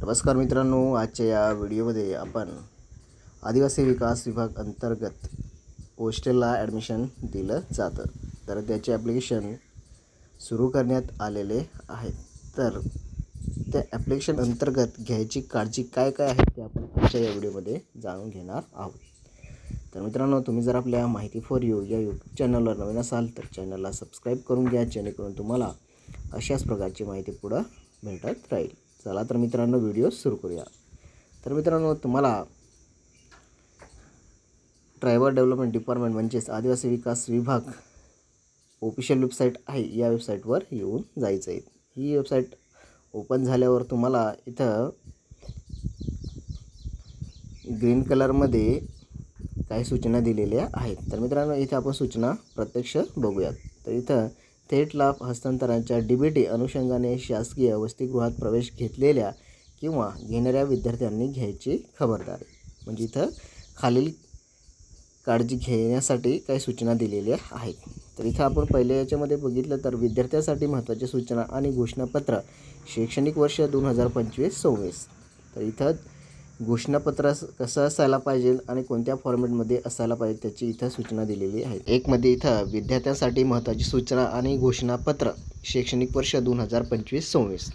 नमस्कार मित्रांनो, आजच्या या व्हिडिओमध्ये आपण आदिवासी विकास विभाग अंतर्गत हॉस्टेलला ॲडमिशन दिलं जातं, तर त्याचे ॲप्लिकेशन सुरू करण्यात आलेले आहेत। तर त्या ॲप्लिकेशन अंतर्गत घ्यायची काळजी काय काय आहे ते आपण आजच्या या व्हिडिओमध्ये जाणून घेणार आहोत। तर मित्रांनो, तुम्ही जर आपल्या माहिती फॉर यू या यूट्यूब चॅनलवर नवीन असाल तर चॅनलला सबस्क्राईब करून घ्या, जेणेकरून तुम्हाला अशाच प्रकारची माहिती पुढं भेटत राहील। चला तर मित्रांनो, व्हिडिओ सुरू करूया। तर मित्रांनो, तुम्हाला ट्रायबल डेव्हलपमेंट डिपार्टमेंट म्हणजेच आदिवासी विकास विभाग ऑफिशियल वेबसाईट आहे, या वेबसाईटवर येऊन जायचं आहे। ही वेबसाईट ओपन झाल्यावर तुम्हाला इथं ग्रीन कलरमध्ये काही सूचना दिलेल्या आहेत। तर मित्रांनो, इथे आपण सूचना प्रत्यक्ष बघूयात। तर इथं थेट लाभ हस्तांतरणाच्या डीबीटी अनुषंगाने शासकीय वसतिगृहात प्रवेश घेतलेल्या किंवा घेणाऱ्या विद्यार्थ्यांनी घ्यायची खबरदारी, म्हणजे इथं खालील काळजी घेण्यासाठी काही सूचना दिलेल्या आहेत। तर इथं आपण पहिल्या याच्यामध्ये बघितलं तर विद्यार्थ्यांसाठी महत्त्वाच्या सूचना आणि घोषणापत्र शैक्षणिक वर्ष 2025-26। तर इथं घोषणापत्र कसं असायला पाहिजे आणि कोणत्या फॉर्मॅटमध्ये असायला पाहिजे त्याची इथं सूचना दिलेली आहे। एकमध्ये इथं विद्यार्थ्यांसाठी महत्त्वाची सूचना आणि घोषणापत्र शैक्षणिक वर्ष 2025-26।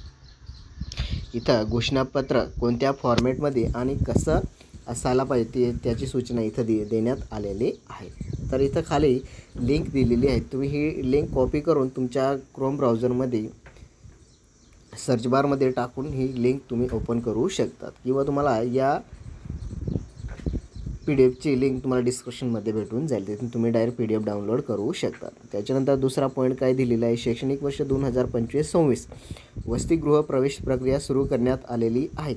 इथं घोषणापत्र कोणत्या फॉर्मॅटमध्ये आणि कसं असायला पाहिजे त्याची सूचना इथं देण्यात आलेली आहे। तर इथं खाली लिंक दिलेली आहे, तुम्ही ही लिंक कॉपी करून तुमच्या क्रोम ब्राउझरमध्ये सर्च बारमध्ये टाकून ही लिंक तुम्ही ओपन करू शकतात, किंवा तुम्हाला या PDF लिंक तुम्हाला डिस्क्रिप्शनमध्ये भेटून जाईल, तिथून तुम्ही डायरेक्ट PDF डाउनलोड करू शकता। त्याच्यानंतर दुसरा पॉईंट काय दिलेला आहे, शैक्षणिक वर्ष 2025-26 वसतिगृह प्रवेश प्रक्रिया सुरू करण्यात आलेली आहे।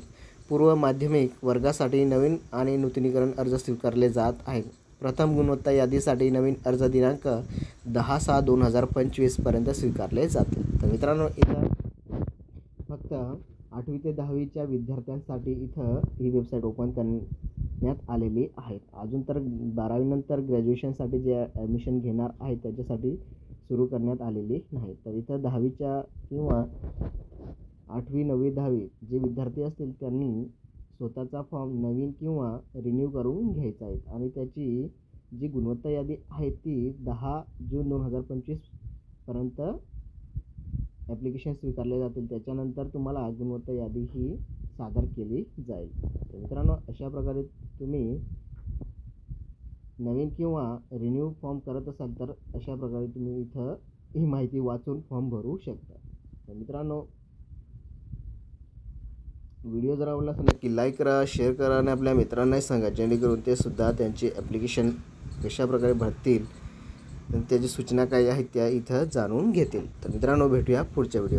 पूर्व माध्यमिक वर्गासाठी नवीन आणि नूतनीकरण अर्ज स्वीकारले जात आहेत। प्रथम गुणवत्ता यादीसाठी नवीन अर्ज दिनांक 10/6/2025 पर्यंत स्वीकारले जातील। तर मित्रांनो, इथं फक्त 8वी ते 10वीच्या विद्यार्थ्यांसाठी इथं ही वेबसाईट ओपन करण्यात आलेली आहे। अजून तर 12वी नंतर ग्रॅज्युएशनसाठी जे ॲडमिशन घेणार आहेत त्याच्यासाठी सुरू करण्यात आलेली नाही। तर इथं 10वीच्या किंवा 8वी 9वी 10वी जे विद्यार्थी असतील त्यांनी स्वतःचा फॉर्म नवीन किंवा रिन्यू करून घ्यायचा आहे, आणि त्याची जी गुणवत्ता यादी आहे ती 10 जून 2025 पर्यंत ॲप्लिकेशन स्वीकारले जातील। त्याच्यानंतर तुम्हाला गुणवत्ता यादी ही सादर केली जाईल। तर मित्रांनो, अशा प्रकारे तुम्ही नवीन किंवा रिन्यू फॉर्म करत असाल तर अशा प्रकारे तुम्ही इथं ही माहिती वाचून फॉर्म भरू शकता। तर मित्रांनो, व्हिडिओ जर आवडला असेल नक्की लाईक करा, शेअर करा आणि आपल्या मित्रांनाही सांगा, जेणेकरून ते सुद्धा त्यांची ॲप्लिकेशन कशा प्रकारे भरतील आणि त्याची सूचना काय आहेत त्या इथं जाणून घेतील। तर मित्रांनो, भेटूया पुढच्या व्हिडिओ।